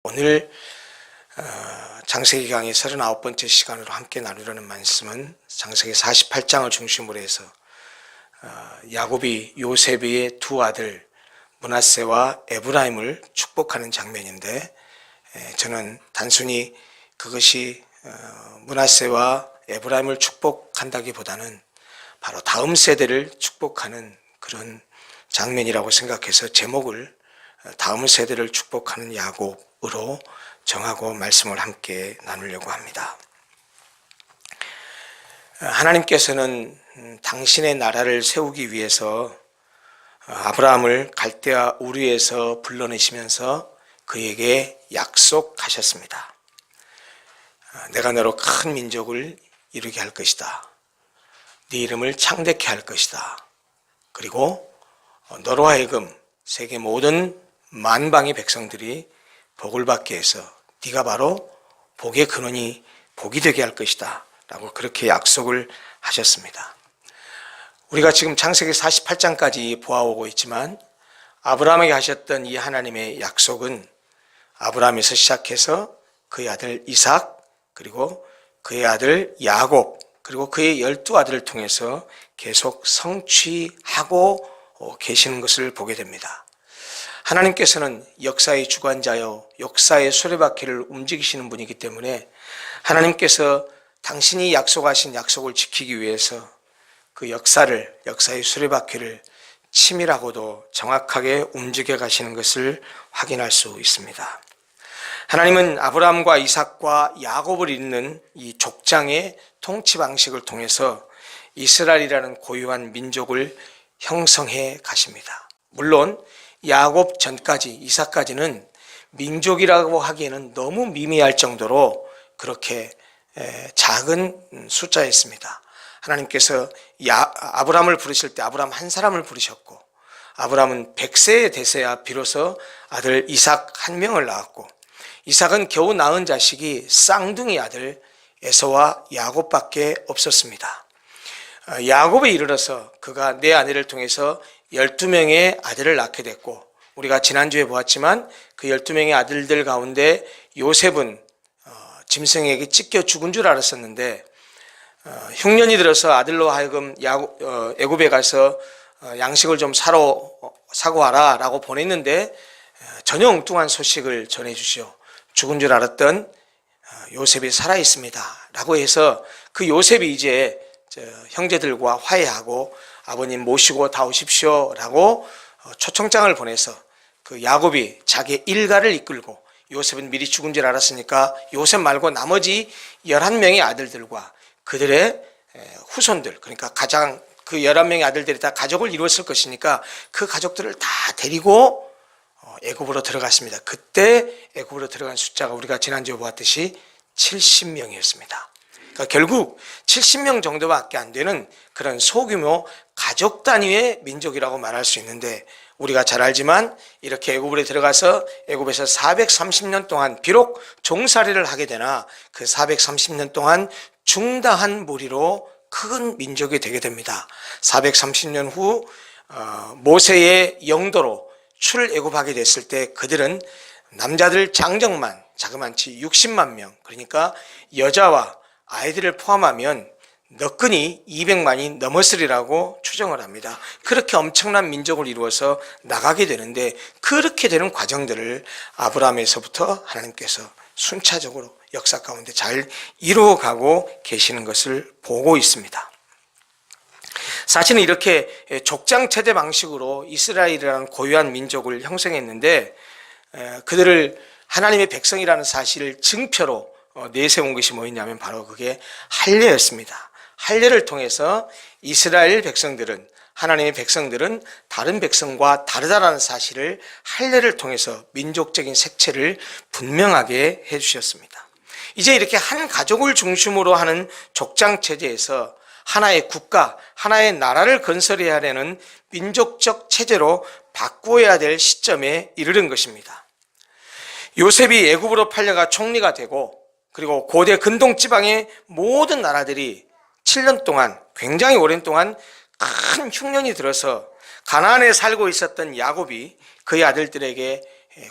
오늘 창세기 강의 39번째 시간으로 함께 나누려는 말씀은 창세기 48장을 중심으로 해서 야곱이 요셉의 두 아들 므낫세와 에브라임을 축복하는 장면인데, 저는 단순히 그것이 므낫세와 에브라임을 축복한다기보다는 바로 다음 세대를 축복하는 그런 장면이라고 생각해서 제목을 다음 세대를 축복하는 야곱으로 정하고 말씀을 함께 나누려고 합니다. 하나님께서는 당신의 나라를 세우기 위해서 아브라함을 갈대아 우르에서 불러내시면서 그에게 약속하셨습니다. 내가 너로 큰 민족을 이루게 할 것이다. 네 이름을 창대케 할 것이다. 그리고 너로 하여금 세계 모든 만방의 백성들이 복을 받게 해서 네가 바로 복의 근원이 복이 되게 할 것이다 라고 그렇게 약속을 하셨습니다. 우리가 지금 창세기 48장까지 보아오고 있지만 아브라함에게 하셨던 이 하나님의 약속은 아브라함에서 시작해서 그의 아들 이삭, 그리고 그의 아들 야곱, 그리고 그의 12아들을 통해서 계속 성취하고 계시는 것을 보게 됩니다. 하나님께서는 역사의 주관자여 역사의 수레바퀴를 움직이시는 분이기 때문에 하나님께서 당신이 약속하신 약속을 지키기 위해서 그 역사의 수레바퀴를 치밀하고도 정확하게 움직여 가시는 것을 확인할 수 있습니다. 하나님은 아브라함과 이삭과 야곱을 잇는 이 족장의 통치 방식을 통해서 이스라엘이라는 고유한 민족을 형성해 가십니다. 물론 야곱 전까지, 이삭까지는 민족이라고 하기에는 너무 미미할 정도로 그렇게 작은 숫자였습니다. 하나님께서 아브라함을 부르실 때 아브라함 한 사람을 부르셨고, 아브라함은 100세에 되서야 비로소 아들 이삭 한 명을 낳았고, 이삭은 겨우 낳은 자식이 쌍둥이 아들 에서와 야곱밖에 없었습니다. 야곱에 이르러서 그가 네 아내를 통해서 12명의 아들을 낳게 됐고, 우리가 지난주에 보았지만 그 12명의 아들들 가운데 요셉은 짐승에게 찢겨 죽은 줄 알았었는데, 흉년이 들어서 아들로 하여금 애굽에 가서 양식을 좀 사고 와라 라고 보냈는데 전혀 엉뚱한 소식을 전해주시오. 죽은 줄 알았던 요셉이 살아있습니다 라고 해서 그 요셉이 이제 형제들과 화해하고 아버님 모시고 다 오십시오 라고 초청장을 보내서 그 야곱이 자기의 일가를 이끌고, 요셉은 미리 죽은 줄 알았으니까 요셉 말고 나머지 11명의 아들들과 그들의 후손들, 그러니까 가장 그 11명의 아들들이 다 가족을 이루었을 것이니까 그 가족들을 다 데리고 애굽으로 들어갔습니다. 그때 애굽으로 들어간 숫자가 우리가 지난주에 보았듯이 70명이었습니다. 그러니까 결국 70명 정도밖에 안 되는 그런 소규모 가족 단위의 민족이라고 말할 수 있는데, 우리가 잘 알지만 이렇게 애굽으로 들어가서 애굽에서 430년 동안 비록 종살이를 하게 되나 그 430년 동안 중다한 무리로 큰 민족이 되게 됩니다. 430년 후 모세의 영도로 출애굽하게 됐을 때 그들은 남자들 장정만 자그만치 60만 명, 그러니까 여자와 아이들을 포함하면 너끈히 200만이 넘었으리라고 추정을 합니다. 그렇게 엄청난 민족을 이루어서 나가게 되는데, 그렇게 되는 과정들을 아브라함에서부터 하나님께서 순차적으로 역사 가운데 잘 이루어가고 계시는 것을 보고 있습니다. 사실은 이렇게 족장체제 방식으로 이스라엘이라는 고유한 민족을 형성했는데, 그들을 하나님의 백성이라는 사실을 증표로 내세운 것이 뭐였냐면 바로 그게 할례였습니다. 할례를 통해서 이스라엘 백성들은, 하나님의 백성들은 다른 백성과 다르다라는 사실을 할례를 통해서 민족적인 색채를 분명하게 해주셨습니다. 이제 이렇게 한 가족을 중심으로 하는 족장체제에서 하나의 국가, 하나의 나라를 건설해야 하는 민족적 체제로 바꾸어야 될 시점에 이르는 것입니다. 요셉이 애굽으로 팔려가 총리가 되고, 그리고 고대 근동 지방의 모든 나라들이 7년 동안, 굉장히 오랜 동안 큰 흉년이 들어서 가나안에 살고 있었던 야곱이 그의 아들들에게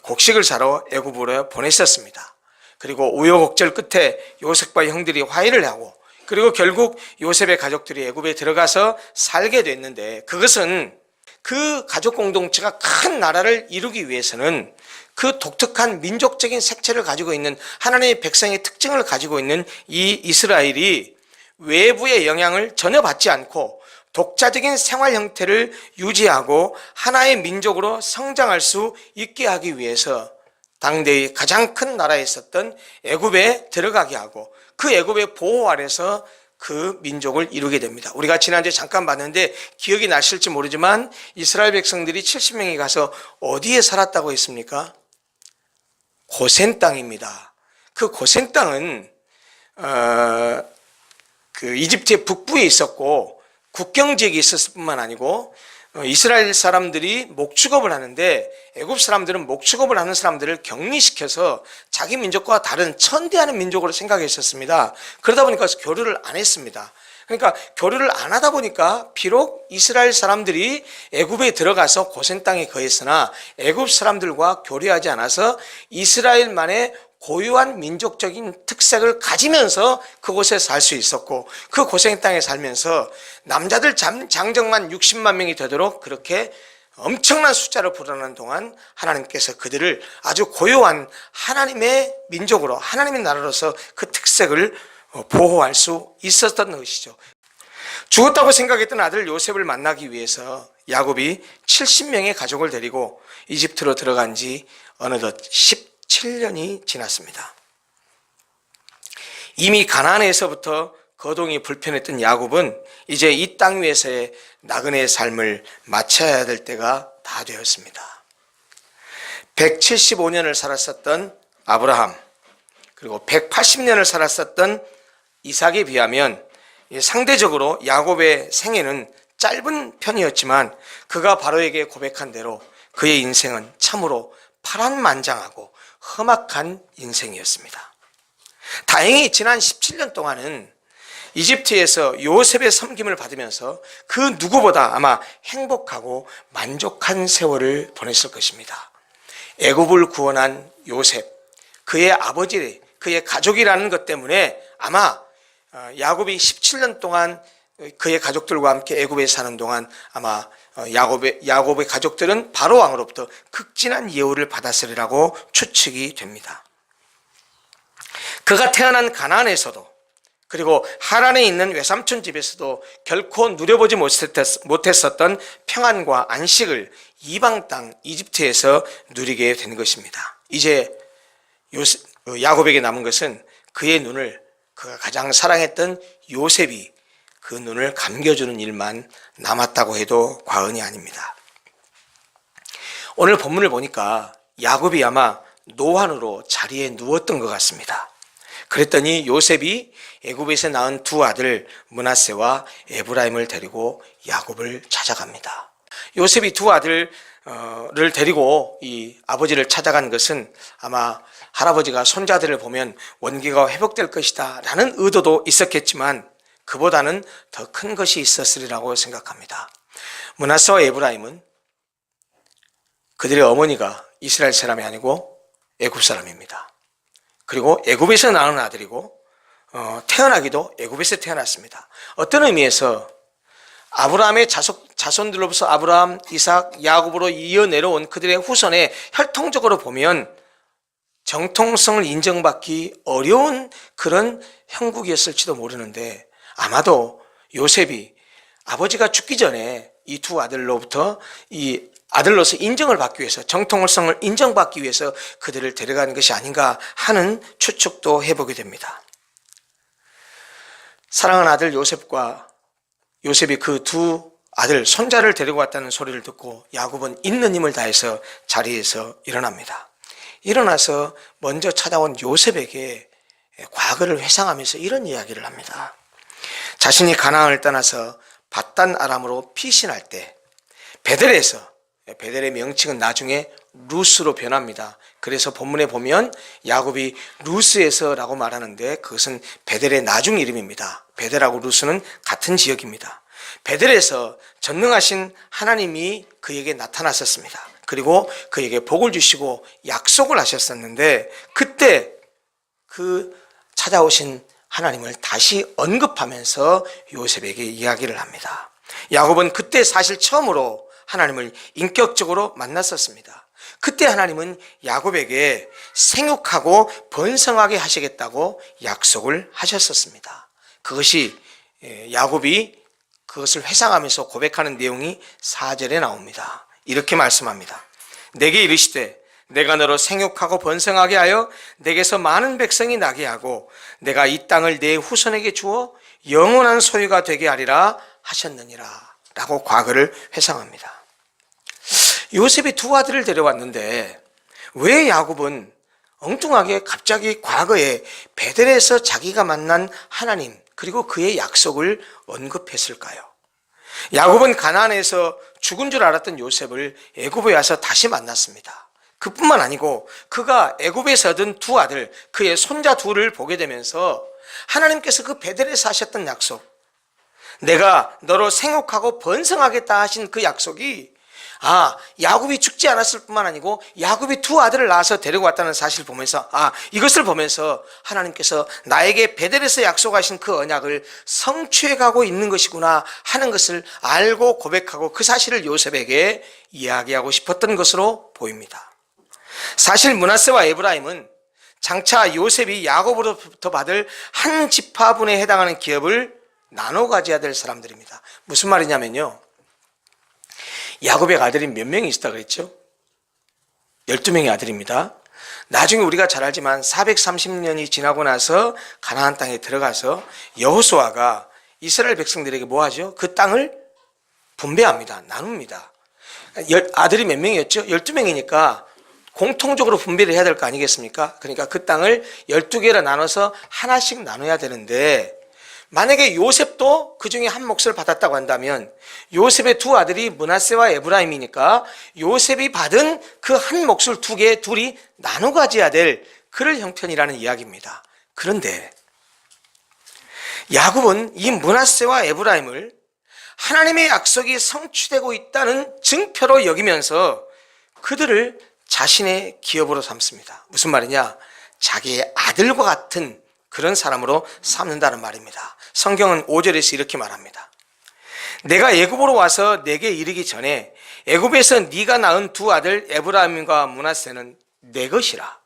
곡식을 사러 애굽으로 보냈었습니다. 그리고 우여곡절 끝에 요셉과 형들이 화해를 하고, 그리고 결국 요셉의 가족들이 애굽에 들어가서 살게 됐는데, 그것은 그 가족 공동체가 큰 나라를 이루기 위해서는 그 독특한 민족적인 색채를 가지고 있는 하나님의 백성의 특징을 가지고 있는 이 이스라엘이 외부의 영향을 전혀 받지 않고 독자적인 생활 형태를 유지하고 하나의 민족으로 성장할 수 있게 하기 위해서 당대의 가장 큰 나라에 있었던 애굽에 들어가게 하고, 그 애굽의 보호 아래서 그 민족을 이루게 됩니다. 우리가 지난주에 잠깐 봤는데 기억이 나실지 모르지만 이스라엘 백성들이 70명이 가서 어디에 살았다고 했습니까? 고센 땅입니다. 그 고센 땅은 그 이집트의 북부에 있었고 국경 지역에 있었을 뿐만 아니고 이스라엘 사람들이 목축업을 하는데 애굽 사람들은 목축업을 하는 사람들을 격리시켜서 자기 민족과 다른 천대하는 민족으로 생각했었습니다. 그러다 보니까 교류를 안 했습니다. 그러니까 교류를 안 하다 보니까 비록 이스라엘 사람들이 애굽에 들어가서 고센 땅에 거했으나 애굽 사람들과 교류하지 않아서 이스라엘만의 고유한 민족적인 특색을 가지면서 그곳에 살 수 있었고, 그 고생 땅에 살면서 남자들 장정만 60만 명이 되도록 그렇게 엄청난 숫자를 불어넣는 동안 하나님께서 그들을 아주 고유한 하나님의 민족으로, 하나님의 나라로서 그 특색을 보호할 수 있었던 것이죠. 죽었다고 생각했던 아들 요셉을 만나기 위해서 야곱이 70명의 가족을 데리고 이집트로 들어간 지 어느덧 17년이 지났습니다. 이미 가나안에서부터 거동이 불편했던 야곱은 이제 이 땅 위에서의 나그네의 삶을 마쳐야 될 때가 다 되었습니다. 175년을 살았었던 아브라함, 그리고 180년을 살았었던 이삭에 비하면 상대적으로 야곱의 생애는 짧은 편이었지만, 그가 바로에게 고백한 대로 그의 인생은 참으로 파란만장하고 험악한 인생이었습니다. 다행히 지난 17년 동안은 이집트에서 요셉의 섬김을 받으면서 그 누구보다 아마 행복하고 만족한 세월을 보냈을 것입니다. 애굽을 구원한 요셉, 그의 아버지, 그의 가족이라는 것 때문에 아마 야곱이 17년 동안 그의 가족들과 함께 애굽에 사는 동안 아마 야곱의 가족들은 바로 왕으로부터 극진한 예우를 받았으리라고 추측이 됩니다. 그가 태어난 가나안에서도, 그리고 하란에 있는 외삼촌 집에서도 결코 누려보지 못했었던 평안과 안식을 이방 땅 이집트에서 누리게 된 것입니다. 이제 야곱에게 남은 것은 그의 눈을, 그가 가장 사랑했던 요셉이 그 눈을 감겨주는 일만 남았다고 해도 과언이 아닙니다. 오늘 본문을 보니까 야곱이 아마 노환으로 자리에 누웠던 것 같습니다. 그랬더니 요셉이 애굽에서 낳은 두 아들 므낫세와 에브라임을 데리고 야곱을 찾아갑니다. 요셉이 두 아들을 데리고 이 아버지를 찾아간 것은 아마 할아버지가 손자들을 보면 원기가 회복될 것이다 라는 의도도 있었겠지만, 그보다는 더 큰 것이 있었으리라고 생각합니다. 므낫세와 에브라임은 그들의 어머니가 이스라엘 사람이 아니고 애굽 사람입니다. 그리고 애굽에서 낳은 아들이고 태어나기도 애굽에서 태어났습니다. 어떤 의미에서 아브라함의 자손들로부터 아브라함, 이삭, 야곱으로 이어 내려온 그들의 후손에 혈통적으로 보면 정통성을 인정받기 어려운 그런 형국이었을지도 모르는데, 아마도 요셉이 아버지가 죽기 전에 이 두 아들로부터 이 아들로서 인정을 받기 위해서, 정통성을 인정받기 위해서 그들을 데려간 것이 아닌가 하는 추측도 해보게 됩니다. 사랑하는 아들 요셉이 그 두 아들, 손자를 데리고 왔다는 소리를 듣고 야곱은 있는 힘을 다해서 자리에서 일어납니다. 일어나서 먼저 찾아온 요셉에게 과거를 회상하면서 이런 이야기를 합니다. 자신이 가나안을 떠나서 밧단 아람으로 피신할 때 베델의 명칭은 나중에 루스로 변합니다. 그래서 본문에 보면 야곱이 루스에서라고 말하는데 그것은 베델의 나중 이름입니다. 베델하고 루스는 같은 지역입니다. 베델에서 전능하신 하나님이 그에게 나타났었습니다. 그리고 그에게 복을 주시고 약속을 하셨었는데, 그때 그 찾아오신 하나님을 다시 언급하면서 요셉에게 이야기를 합니다. 야곱은 그때 사실 처음으로 하나님을 인격적으로 만났었습니다. 그때 하나님은 야곱에게 생육하고 번성하게 하시겠다고 약속을 하셨었습니다. 그것이 야곱이 그것을 회상하면서 고백하는 내용이 4절에 나옵니다. 이렇게 말씀합니다. 내게 이르시되 내가 너로 생육하고 번성하게 하여 내게서 많은 백성이 나게 하고 내가 이 땅을 내 후손에게 주어 영원한 소유가 되게 하리라 하셨느니라 라고 과거를 회상합니다. 요셉이 두 아들을 데려왔는데 왜 야곱은 엉뚱하게 갑자기 과거에 베델에서 자기가 만난 하나님 그리고 그의 약속을 언급했을까요? 야곱은 가나안에서 죽은 줄 알았던 요셉을 애굽에 와서 다시 만났습니다. 그뿐만 아니고 그가 애굽에서 얻은 두 아들, 그의 손자 둘을 보게 되면서 하나님께서 그 베델에서 하셨던 약속, 내가 너로 생육하고 번성하겠다 하신 그 약속이 야곱이 죽지 않았을 뿐만 아니고 야곱이 두 아들을 낳아서 데리고 왔다는 사실을 보면서 이것을 보면서 하나님께서 나에게 베델에서 약속하신 그 언약을 성취해 가고 있는 것이구나 하는 것을 알고 고백하고 그 사실을 요셉에게 이야기하고 싶었던 것으로 보입니다. 사실 므낫세와 에브라임은 장차 요셉이 야곱으로부터 받을 한 지파분에 해당하는 기업을 나눠 가져야 될 사람들입니다. 무슨 말이냐면요, 야곱의 아들이 몇 명이 있었다 그랬죠? 12명의 아들입니다. 나중에 우리가 잘 알지만 430년이 지나고 나서 가나안 땅에 들어가서 여호수아가 이스라엘 백성들에게 뭐 하죠? 그 땅을 분배합니다. 나눕니다. 아들이 몇 명이었죠? 12명이니까 공통적으로 분배를 해야 될 거 아니겠습니까? 그러니까 그 땅을 12개로 나눠서 하나씩 나눠야 되는데, 만약에 요셉도 그 중에 한 몫을 받았다고 한다면 요셉의 두 아들이 므낫세와 에브라임이니까 요셉이 받은 그 한 몫을 둘이 나눠 가져야 될 그럴 형편이라는 이야기입니다. 그런데 야곱은 이 므낫세와 에브라임을 하나님의 약속이 성취되고 있다는 증표로 여기면서 그들을 자신의 기업으로 삼습니다. 무슨 말이냐? 자기의 아들과 같은 그런 사람으로 삼는다는 말입니다. 성경은 5절에서 이렇게 말합니다. 내가 애굽으로 와서 내게 이르기 전에 애굽에서 네가 낳은 두 아들 에브라임과 므낫세는 내 것이라.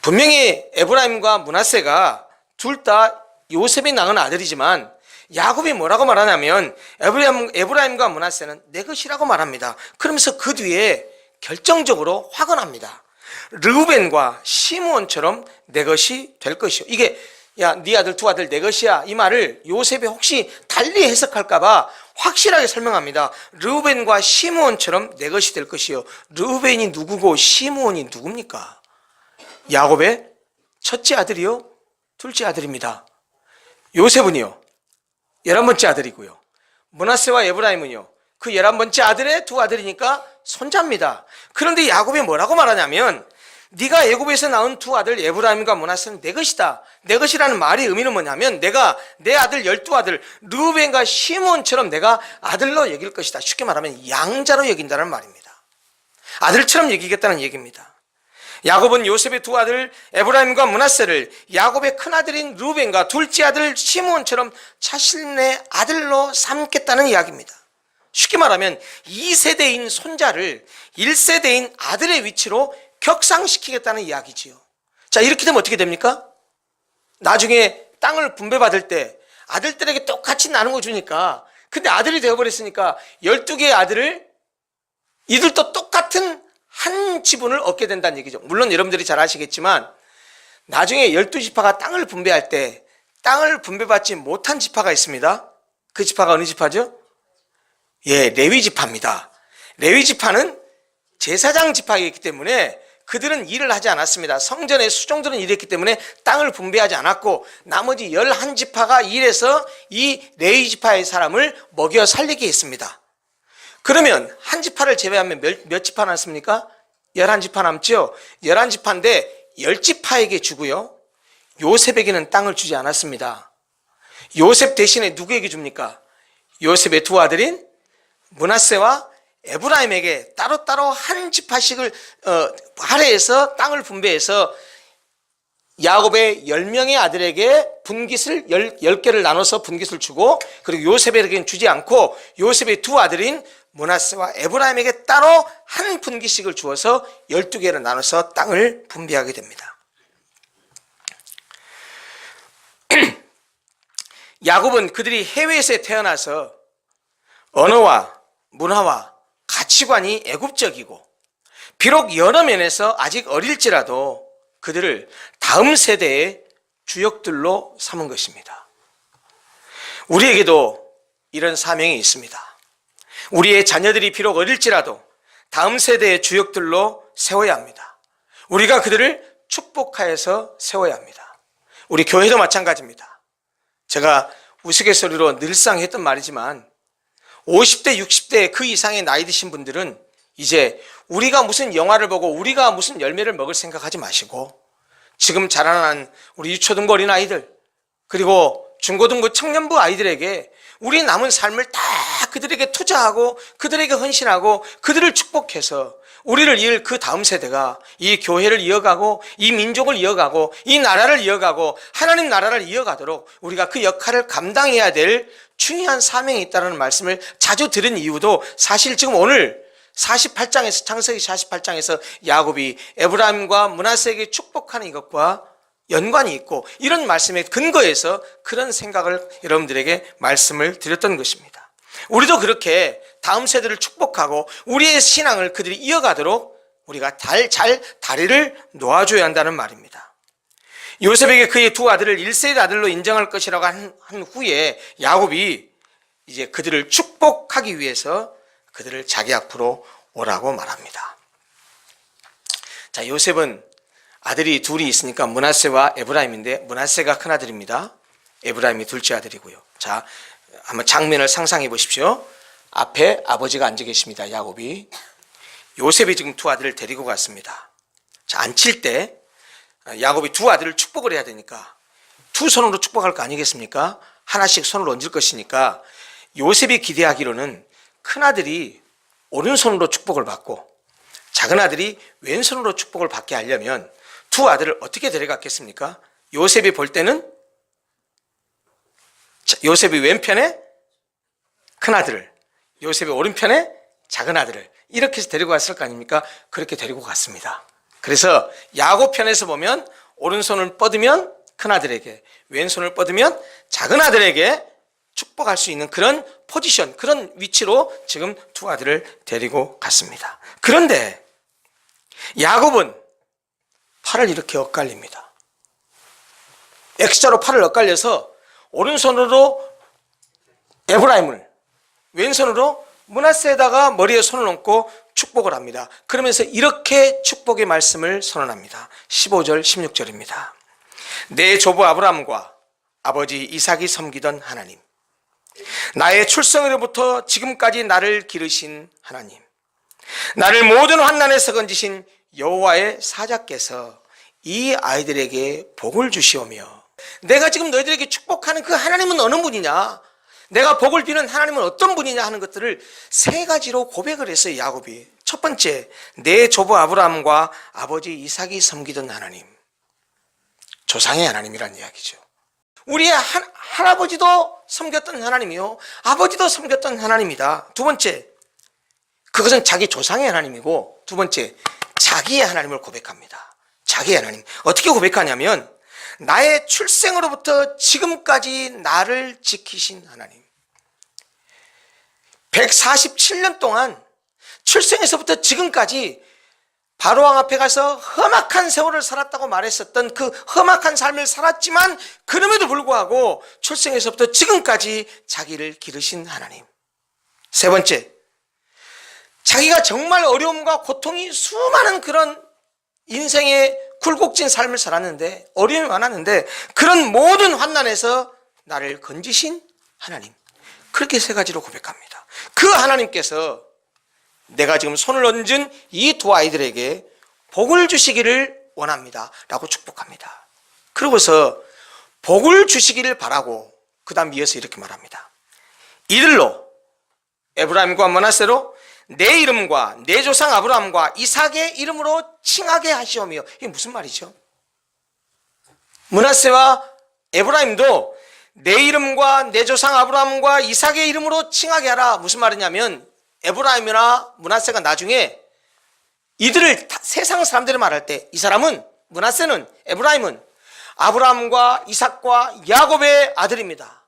분명히 에브라임과 므낫세가 둘 다 요셉이 낳은 아들이지만 야곱이 뭐라고 말하냐면 에브라임과 므낫세는 내 것이라고 말합니다. 그러면서 그 뒤에 결정적으로 확언합니다. 르우벤과 시므온처럼 내 것이 될 것이요. 이게 네 아들 두 아들 내 것이야, 이 말을 요셉이 혹시 달리 해석할까 봐 확실하게 설명합니다. 르우벤과 시므온처럼 내 것이 될 것이요. 르우벤이 누구고 시므온이 누굽니까? 야곱의 첫째 아들이요, 둘째 아들입니다. 요셉은요 11번째 아들이고요. 므낫세와 에브라임은요 그 11번째 아들의 두 아들이니까 손자입니다. 그런데 야곱이 뭐라고 말하냐면 네가 애굽에서 낳은 두 아들 에브라임과 므낫세는 내 것이다. 내 것이라는 말의 의미는 뭐냐면 내가 내 아들 12아들 르우벤과 시므온처럼 내가 아들로 여길 것이다. 쉽게 말하면 양자로 여긴다는 말입니다. 아들처럼 여기겠다는 얘기입니다. 야곱은 요셉의 두 아들 에브라임과 므낫세를 야곱의 큰아들인 르우벤과 둘째 아들 시므온처럼 자신의 아들로 삼겠다는 이야기입니다. 쉽게 말하면 2세대인 손자를 1세대인 아들의 위치로 격상시키겠다는 이야기지요. 자, 이렇게 되면 어떻게 됩니까? 나중에 땅을 분배받을 때 아들들에게 똑같이 나누어 주니까, 근데 아들이 되어버렸으니까 12개의 아들을 이들도 똑같은 한 지분을 얻게 된다는 얘기죠. 물론 여러분들이 잘 아시겠지만 나중에 12지파가 땅을 분배할 때 땅을 분배받지 못한 지파가 있습니다. 그 지파가 어느 지파죠? 레위 지파입니다. 레위 지파는 제사장 지파이기 때문에 그들은 일을 하지 않았습니다. 성전의 수종들은 일했기 때문에 땅을 분배하지 않았고 나머지 11지파가 일해서 이 레위 지파의 사람을 먹여 살리게 했습니다. 그러면 한 지파를 제외하면 몇 지파 남습니까? 11지파 남죠. 11지파인데 10지파에게 주고요, 요셉에게는 땅을 주지 않았습니다. 요셉 대신에 누구에게 줍니까? 요셉의 두 아들인 므낫세와 에브라임에게 따로따로 한 지파씩을 할애해서 땅을 분배해서 야곱의 10명의 아들에게 분깃을 10개를 나눠서 분깃을 주고, 그리고 요셉에게는 주지 않고 요셉의 두 아들인 므낫세와 에브라임에게 따로 한 분깃씩을 주어서 12개를 나눠서 땅을 분배하게 됩니다. 야곱은 그들이 해외에서 태어나서 언어와 문화와 가치관이 애국적이고 비록 여러 면에서 아직 어릴지라도 그들을 다음 세대의 주역들로 삼은 것입니다. 우리에게도 이런 사명이 있습니다. 우리의 자녀들이 비록 어릴지라도 다음 세대의 주역들로 세워야 합니다. 우리가 그들을 축복하여서 세워야 합니다. 우리 교회도 마찬가지입니다. 제가 우스갯소리로 늘상 했던 말이지만 50대, 60대 그 이상의 나이 드신 분들은 이제 우리가 무슨 영화를 보고 우리가 무슨 열매를 먹을 생각하지 마시고 지금 자라난 우리 유초등부 어린 아이들, 그리고 중고등부 청년부 아이들에게 우리 남은 삶을 다 그들에게 투자하고 그들에게 헌신하고 그들을 축복해서 우리를 이을 그 다음 세대가 이 교회를 이어가고 이 민족을 이어가고 이 나라를 이어가고 하나님 나라를 이어가도록 우리가 그 역할을 감당해야 될 중요한 사명이 있다는 말씀을 자주 들은 이유도 사실 지금 오늘 48장에서 창세기 48장에서 야곱이 에브라임과 므낫세에게 축복하는 이것과 연관이 있고 이런 말씀에 근거해서 그런 생각을 여러분들에게 말씀을 드렸던 것입니다. 우리도 그렇게 다음 세대를 축복하고 우리의 신앙을 그들이 이어가도록 우리가 잘 다리를 놓아줘야 한다는 말입니다. 요셉에게 그의 두 아들을 1세의 아들로 인정할 것이라고 한 후에 야곱이 이제 그들을 축복하기 위해서 그들을 자기 앞으로 오라고 말합니다. 자, 요셉은 아들이 둘이 있으니까 므낫세와 에브라임인데 므낫세가 큰 아들입니다. 에브라임이 둘째 아들이고요. 자, 한번 장면을 상상해 보십시오. 앞에 아버지가 앉아 계십니다. 야곱이. 요셉이 지금 두 아들을 데리고 갔습니다. 자, 앉힐 때 야곱이 두 아들을 축복을 해야 되니까 두 손으로 축복할 거 아니겠습니까? 하나씩 손을 얹을 것이니까 요셉이 기대하기로는 큰 아들이 오른손으로 축복을 받고 작은 아들이 왼손으로 축복을 받게 하려면 두 아들을 어떻게 데려갔겠습니까? 요셉이 볼 때는 요셉이 왼편에 큰 아들을, 요셉이 오른편에 작은 아들을 이렇게 해서 데리고 갔을 거 아닙니까? 그렇게 데리고 갔습니다. 그래서 야곱 편에서 보면 오른손을 뻗으면 큰 아들에게, 왼손을 뻗으면 작은 아들에게 축복할 수 있는 그런 포지션, 그런 위치로 지금 두 아들을 데리고 갔습니다. 그런데 야곱은 팔을 이렇게 엇갈립니다. X자로 팔을 엇갈려서 오른손으로 에브라임을, 왼손으로 므낫세에다가 머리에 손을 얹고 축복을 합니다. 그러면서 이렇게 축복의 말씀을 선언합니다. 15절 16절입니다. 내 조부 아브라함과 아버지 이삭이 섬기던 하나님, 나의 출생으로부터 지금까지 나를 기르신 하나님, 나를 모든 환난에서 건지신 여호와의 사자께서 이 아이들에게 복을 주시오며, 내가 지금 너희들에게 축복하는 그 하나님은 어느 분이냐, 내가 복을 비는 하나님은 어떤 분이냐 하는 것들을 세 가지로 고백을 했어요. 야곱이. 첫 번째, 내 조부 아브라함과 아버지 이삭이 섬기던 하나님, 조상의 하나님이란 이야기죠. 우리의 할아버지도 섬겼던 하나님이요, 아버지도 섬겼던 하나님이다. 두 번째, 그것은 자기 조상의 하나님이고, 두 번째, 자기의 하나님을 고백합니다. 자기의 하나님. 어떻게 고백하냐면, 나의 출생으로부터 지금까지 나를 지키신 하나님. 147년 동안 출생에서부터 지금까지 바로왕 앞에 가서 험악한 세월을 살았다고 말했었던 그 험악한 삶을 살았지만 그럼에도 불구하고 출생에서부터 지금까지 자기를 기르신 하나님. 세 번째, 자기가 정말 어려움과 고통이 수많은 그런 인생의 굴곡진 삶을 살았는데, 어려움이 많았는데 그런 모든 환난에서 나를 건지신 하나님. 그렇게 세 가지로 고백합니다. 그 하나님께서 내가 지금 손을 얹은 이 두 아이들에게 복을 주시기를 원합니다 라고 축복합니다. 그러고서 복을 주시기를 바라고 그 다음 이어서 이렇게 말합니다. 이들로, 에브라임과 므낫세로 내 이름과 내 조상 아브라함과 이삭의 이름으로 칭하게 하시오며. 이게 무슨 말이죠? 므낫세와 에브라임도 내 이름과 내 조상 아브라함과 이삭의 이름으로 칭하게 하라. 무슨 말이냐면 에브라임이나 므낫세가 나중에 이들을 세상 사람들이 말할 때 이 사람은, 므낫세는, 에브라임은 아브라함과 이삭과 야곱의 아들입니다.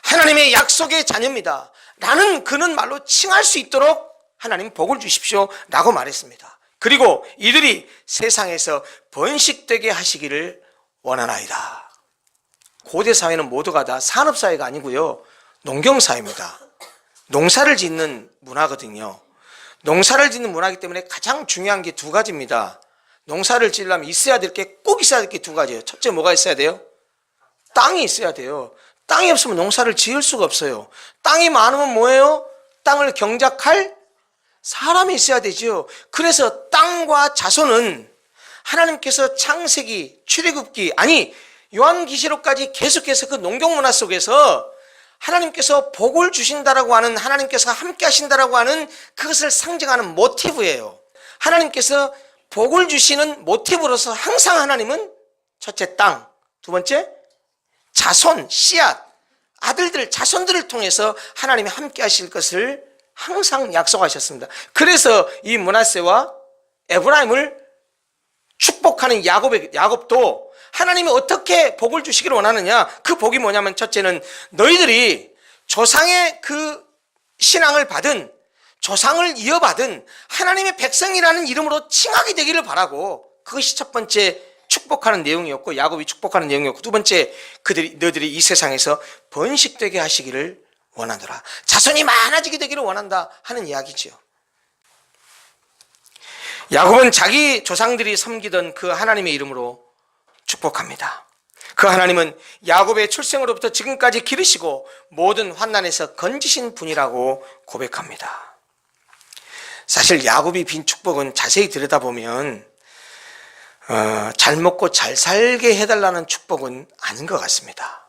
하나님의 약속의 자녀입니다. 라는 그는 말로 칭할 수 있도록 하나님 복을 주십시오 라고 말했습니다. 그리고 이들이 세상에서 번식되게 하시기를 원하나이다. 고대 사회는 모두가 다 산업사회가 아니고요, 농경사회입니다. 농사를 짓는 문화거든요. 농사를 짓는 문화이기 때문에 가장 중요한 게 두 가지입니다. 농사를 지으려면 있어야 될 게, 꼭 있어야 될 게 두 가지예요. 첫째, 뭐가 있어야 돼요? 땅이 있어야 돼요. 땅이 없으면 농사를 지을 수가 없어요. 땅이 많으면 뭐예요? 땅을 경작할 사람이 있어야 되죠. 그래서 땅과 자손은 하나님께서 창세기, 출애굽기, 아니 요한계시록까지 계속해서 그 농경문화 속에서 하나님께서 복을 주신다라고 하는, 하나님께서 함께 하신다라고 하는 그것을 상징하는 모티브예요. 하나님께서 복을 주시는 모티브로서 항상 하나님은 첫째 땅, 두 번째 자손, 씨앗, 아들들, 자손들을 통해서 하나님이 함께 하실 것을 항상 약속하셨습니다. 그래서 이 므낫세와 에브라임을 축복하는 야곱도 하나님이 어떻게 복을 주시기를 원하느냐, 그 복이 뭐냐면 첫째는 너희들이 조상의 그 신앙을 받은, 조상을 이어받은 하나님의 백성이라는 이름으로 칭하게 되기를 바라고, 그것이 첫 번째 축복하는 내용이었고, 야곱이 축복하는 내용이었고, 두 번째 너희들이 이 세상에서 번식되게 하시기를 원하노라, 자손이 많아지게 되기를 원한다 하는 이야기죠. 야곱은 자기 조상들이 섬기던 그 하나님의 이름으로 축복합니다. 그 하나님은 야곱의 출생으로부터 지금까지 기르시고 모든 환난에서 건지신 분이라고 고백합니다. 사실 야곱이 빈 축복은 자세히 들여다보면 잘 먹고 잘 살게 해달라는 축복은 아닌 것 같습니다.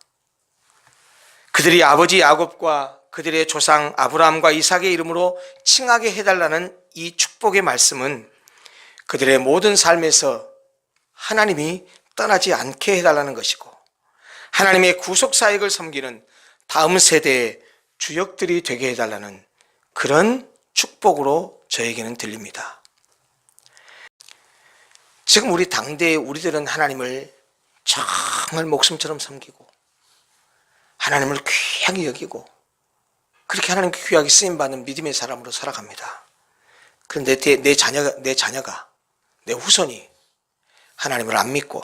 그들이 아버지 야곱과 그들의 조상 아브라함과 이삭의 이름으로 칭하게 해달라는 이 축복의 말씀은 그들의 모든 삶에서 하나님이 떠나지 않게 해달라는 것이고, 하나님의 구속사역을 섬기는 다음 세대의 주역들이 되게 해달라는 그런 축복으로 저에게는 들립니다. 지금 우리 당대의 우리들은 하나님을 정말 목숨처럼 섬기고 하나님을 귀하게 여기고 그렇게 하나님께 귀하게 쓰임받는 믿음의 사람으로 살아갑니다. 그런데 내 자녀가, 내 후손이 하나님을 안 믿고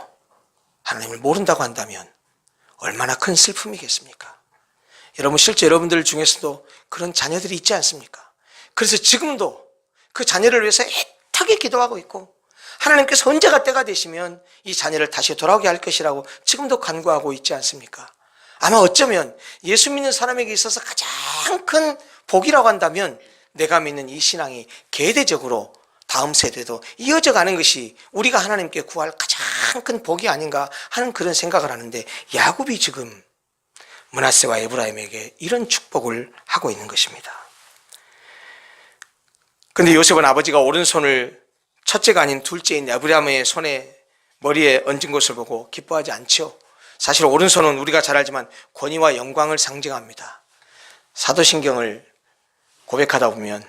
하나님을 모른다고 한다면 얼마나 큰 슬픔이겠습니까? 여러분, 실제 여러분들 중에서도 그런 자녀들이 있지 않습니까? 그래서 지금도 그 자녀를 위해서 애타게 기도하고 있고, 하나님께서 언제가 때가 되시면 이 자녀를 다시 돌아오게 할 것이라고 지금도 간구하고 있지 않습니까? 아마 어쩌면 예수 믿는 사람에게 있어서 가장 큰 복이라고 한다면 내가 믿는 이 신앙이 계대적으로 다음 세대도 이어져 가는 것이 우리가 하나님께 구할 가장 큰 복이 아닌가 하는 그런 생각을 하는데, 야곱이 지금 므낫세와 에브라임에게 이런 축복을 하고 있는 것입니다. 그런데 요셉은 아버지가 오른손을 첫째가 아닌 둘째인 에브라임의 머리에 얹은 것을 보고 기뻐하지 않죠. 사실 오른손은 우리가 잘 알지만 권위와 영광을 상징합니다. 사도신경을 고백하다 보면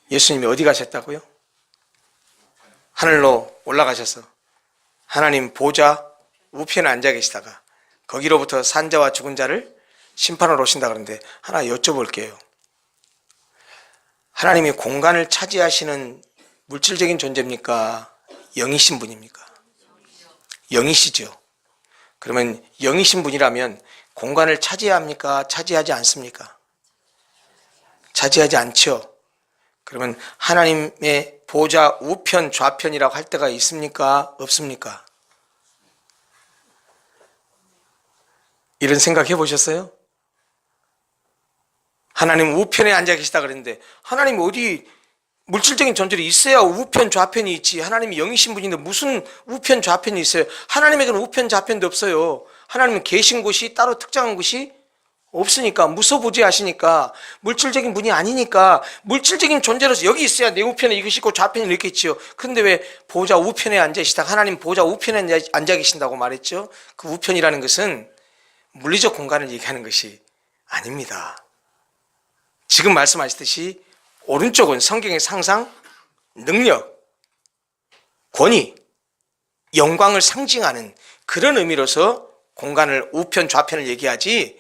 예수님이 어디 가셨다고요? 하늘로 올라가셔서 하나님 보좌 우편에 앉아 계시다가 거기로부터 산자와 죽은 자를 심판하러 오신다 그러는데, 하나 여쭤볼게요. 하나님이 공간을 차지하시는 물질적인 존재입니까? 영이신 분입니까? 영이시죠. 그러면 영이신 분이라면 공간을 차지합니까? 차지하지 않습니까? 차지하지 않죠. 그러면 하나님의 보좌 우편 좌편이라고 할 때가 있습니까? 없습니까? 이런 생각 해보셨어요? 하나님 우편에 앉아 계시다 그랬는데, 하나님 어디 물질적인 존재이 있어야 우편 좌편이 있지, 하나님이 영이신 분인데 무슨 우편 좌편이 있어요? 하나님에게는 우편 좌편도 없어요. 하나님은 계신 곳이 따로 특정한 곳이 없으니까, 무소부지하시니까, 물질적인 분이 아니니까, 물질적인 존재로서 여기 있어야 내 우편에 이것이 있고 좌편에 이렇게 있지요. 그런데 왜 보좌 우편에 앉아 계시다, 하나님 보좌 우편에 앉아 계신다고 말했죠? 그 우편이라는 것은 물리적 공간을 얘기하는 것이 아닙니다. 지금 말씀하셨듯이 오른쪽은 성경의 상상, 능력, 권위, 영광을 상징하는 그런 의미로서 공간을 우편 좌편을 얘기하지,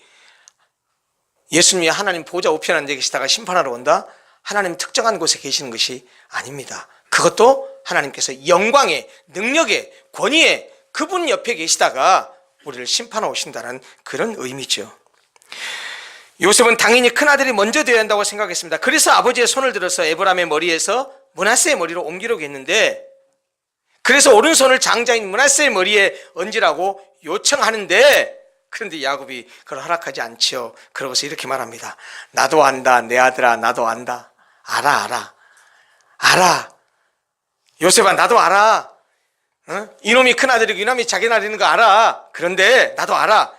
예수님이 하나님 보좌 우편에 앉아 계시다가 심판하러 온다? 하나님 특정한 곳에 계시는 것이 아닙니다. 그것도 하나님께서 영광의, 능력의, 권위의 그분 옆에 계시다가 우리를 심판하러 오신다는 그런 의미죠. 요셉은 당연히 큰아들이 먼저 되어야 한다고 생각했습니다. 그래서 아버지의 손을 들어서 에브라임의 머리에서 므낫세의 머리로 옮기려고 했는데, 그래서 오른손을 장자인 므낫세의 머리에 얹으라고 요청하는데, 그런데 야곱이 그걸 허락하지 않지요. 그러고서 이렇게 말합니다. 나도 안다, 내 아들아, 나도 안다. 알아. 요셉아, 나도 알아. 이놈이 큰아들이고 이놈이 자기 아들인 거 알아. 그런데 나도 알아.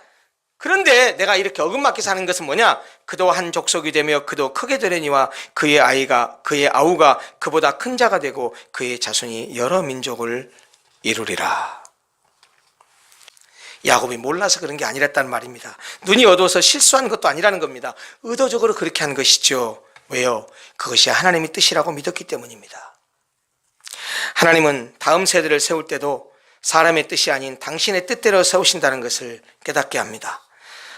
그런데 내가 이렇게 어긋맞게 사는 것은 뭐냐? 그도 한 족속이 되며 그도 크게 되려니와 그의 아우가 그보다 큰 자가 되고 그의 자손이 여러 민족을 이루리라. 야곱이 몰라서 그런 게 아니랬단 말입니다. 눈이 어두워서 실수한 것도 아니라는 겁니다. 의도적으로 그렇게 한 것이죠. 왜요? 그것이 하나님의 뜻이라고 믿었기 때문입니다. 하나님은 다음 세대를 세울 때도 사람의 뜻이 아닌 당신의 뜻대로 세우신다는 것을 깨닫게 합니다.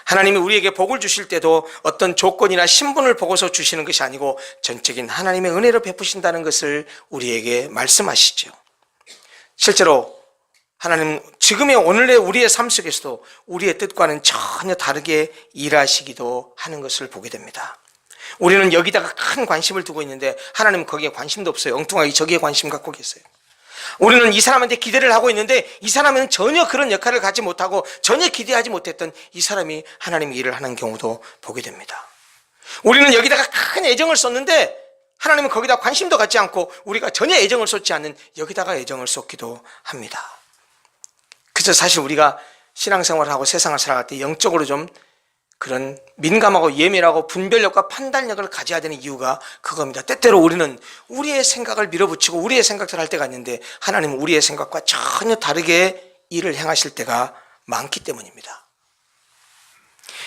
하나님이 우리에게 복을 주실 때도 어떤 조건이나 신분을 보고서 주시는 것이 아니고 전적인 하나님의 은혜로 베푸신다는 것을 우리에게 말씀하시죠. 실제로 하나님 지금의 오늘의 우리의 삶 속에서도 우리의 뜻과는 전혀 다르게 일하시기도 하는 것을 보게 됩니다. 우리는 여기다가 큰 관심을 두고 있는데 하나님은 거기에 관심도 없어요. 엉뚱하게 저기에 관심 갖고 계세요. 우리는 이 사람한테 기대를 하고 있는데 이 사람은 전혀 그런 역할을 갖지 못하고 전혀 기대하지 못했던 이 사람이 하나님의 일을 하는 경우도 보게 됩니다. 우리는 여기다가 큰 애정을 쏟는데 하나님은 거기다 관심도 갖지 않고 우리가 전혀 애정을 쏟지 않는 여기다가 애정을 쏟기도 합니다. 그래서 사실 우리가 신앙생활을 하고 세상을 살아갈 때 영적으로 좀 그런 민감하고 예민하고 분별력과 판단력을 가져야 되는 이유가 그겁니다. 때때로 우리는 우리의 생각을 밀어붙이고 우리의 생각을 할 때가 있는데 하나님은 우리의 생각과 전혀 다르게 일을 행하실 때가 많기 때문입니다.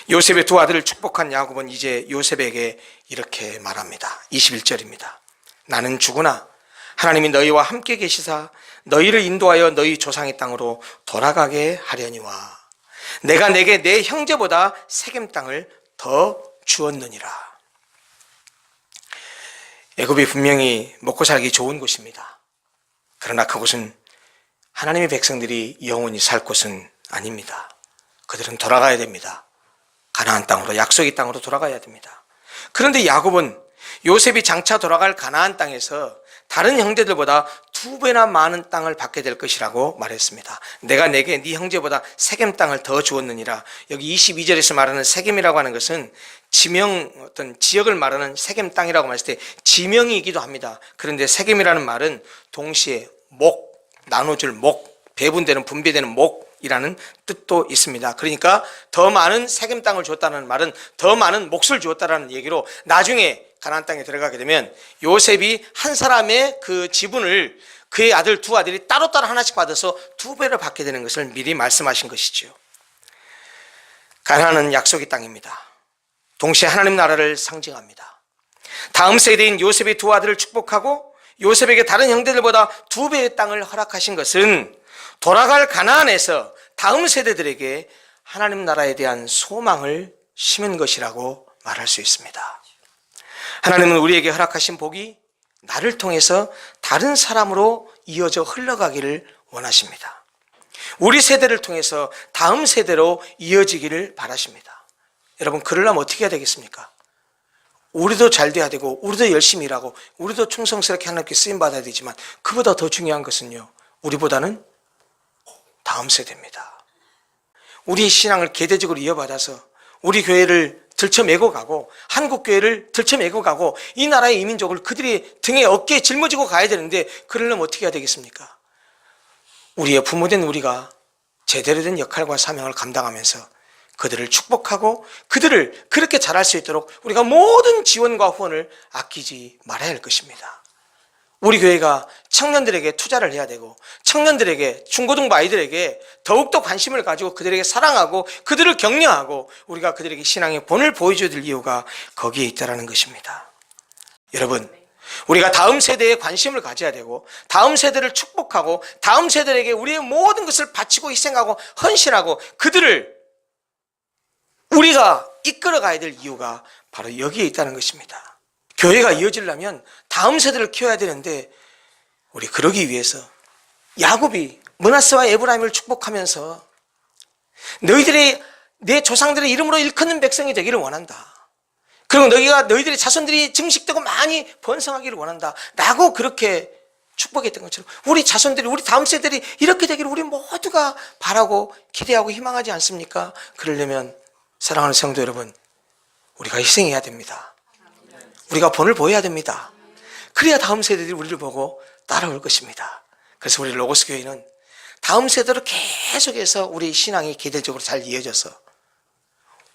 요셉의 두 아들을 축복한 야곱은 이제 요셉에게 이렇게 말합니다. 21절입니다. 나는 죽으나 하나님이 너희와 함께 계시사 너희를 인도하여 너희 조상의 땅으로 돌아가게 하려니와 내가 내게 내 형제보다 세겜 땅을 더 주었느니라. 애굽이 분명히 먹고 살기 좋은 곳입니다. 그러나 그곳은 하나님의 백성들이 영원히 살 곳은 아닙니다. 그들은 돌아가야 됩니다. 가나안 땅으로, 약속의 땅으로 돌아가야 됩니다. 그런데 야곱은 요셉이 장차 돌아갈 가나안 땅에서 다른 형제들보다 2배나 많은 땅을 받게 될 것이라고 말했습니다. 내가 내게 네 형제보다 세겜 땅을 더 주었느니라. 여기 22절에서 말하는 세겜이라고 하는 것은 지명, 어떤 지역을 말하는 세겜 땅이라고 말했을 때 지명이기도 합니다. 그런데 세겜이라는 말은 동시에 나눠줄 배분되는 분배되는 목이라는 뜻도 있습니다. 그러니까 더 많은 세겜 땅을 주었다는 말은 더 많은 몫을 주었다는 얘기로 나중에 가나안 땅에 들어가게 되면 요셉이 한 사람의 그 지분을 그의 아들 두 아들이 따로따로 하나씩 받아서 2배를 받게 되는 것을 미리 말씀하신 것이죠. 가나안은 약속의 땅입니다. 동시에 하나님 나라를 상징합니다. 다음 세대인 요셉의 두 아들을 축복하고 요셉에게 다른 형제들보다 2배의 땅을 허락하신 것은 돌아갈 가나안에서 다음 세대들에게 하나님 나라에 대한 소망을 심은 것이라고 말할 수 있습니다. 하나님은 우리에게 허락하신 복이 나를 통해서 다른 사람으로 이어져 흘러가기를 원하십니다. 우리 세대를 통해서 다음 세대로 이어지기를 바라십니다. 여러분, 그러려면 어떻게 해야 되겠습니까? 우리도 잘 돼야 되고 우리도 열심히 일하고 우리도 충성스럽게 하나님께 쓰임받아야 되지만 그보다 더 중요한 것은요, 우리보다는 다음 세대입니다. 우리 신앙을 계대적으로 이어받아서 우리 교회를 들쳐매고 가고 한국교회를 들쳐매고 가고 이 나라의 이민족을 그들이 등에 어깨에 짊어지고 가야 되는데 그러려면 어떻게 해야 되겠습니까? 우리의 부모된 우리가 제대로 된 역할과 사명을 감당하면서 그들을 축복하고 그들을 그렇게 잘할 수 있도록 우리가 모든 지원과 후원을 아끼지 말아야 할 것입니다. 우리 교회가 청년들에게 투자를 해야 되고 청년들에게 중고등부 아이들에게 더욱더 관심을 가지고 그들에게 사랑하고 그들을 격려하고 우리가 그들에게 신앙의 본을 보여줘야 될 이유가 거기에 있다는 것입니다. 여러분, 우리가 다음 세대에 관심을 가져야 되고 다음 세대를 축복하고 다음 세대에게 우리의 모든 것을 바치고 희생하고 헌신하고 그들을 우리가 이끌어 가야 될 이유가 바로 여기에 있다는 것입니다. 교회가 이어지려면 다음 세대를 키워야 되는데 우리 그러기 위해서 야곱이 므낫세와 에브라임을 축복하면서 너희들이 내 조상들의 이름으로 일컫는 백성이 되기를 원한다. 그리고 너희들의 자손들이 증식되고 많이 번성하기를 원한다 라고 그렇게 축복했던 것처럼 우리 자손들이 우리 다음 세대들이 이렇게 되기를 우리 모두가 바라고 기대하고 희망하지 않습니까? 그러려면 사랑하는 성도 여러분, 우리가 희생해야 됩니다. 우리가 본을 보여야 됩니다. 그래야 다음 세대들이 우리를 보고 따라올 것입니다. 그래서 우리 로고스 교회는 다음 세대로 계속해서 우리 신앙이 계절적으로 잘 이어져서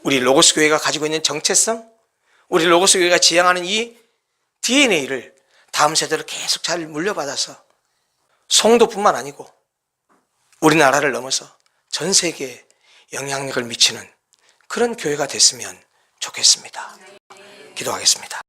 우리 로고스 교회가 가지고 있는 정체성, 우리 로고스 교회가 지향하는 이 DNA를 다음 세대로 계속 잘 물려받아서 송도뿐만 아니고 우리나라를 넘어서 전 세계에 영향력을 미치는 그런 교회가 됐으면 좋겠습니다. 기도하겠습니다.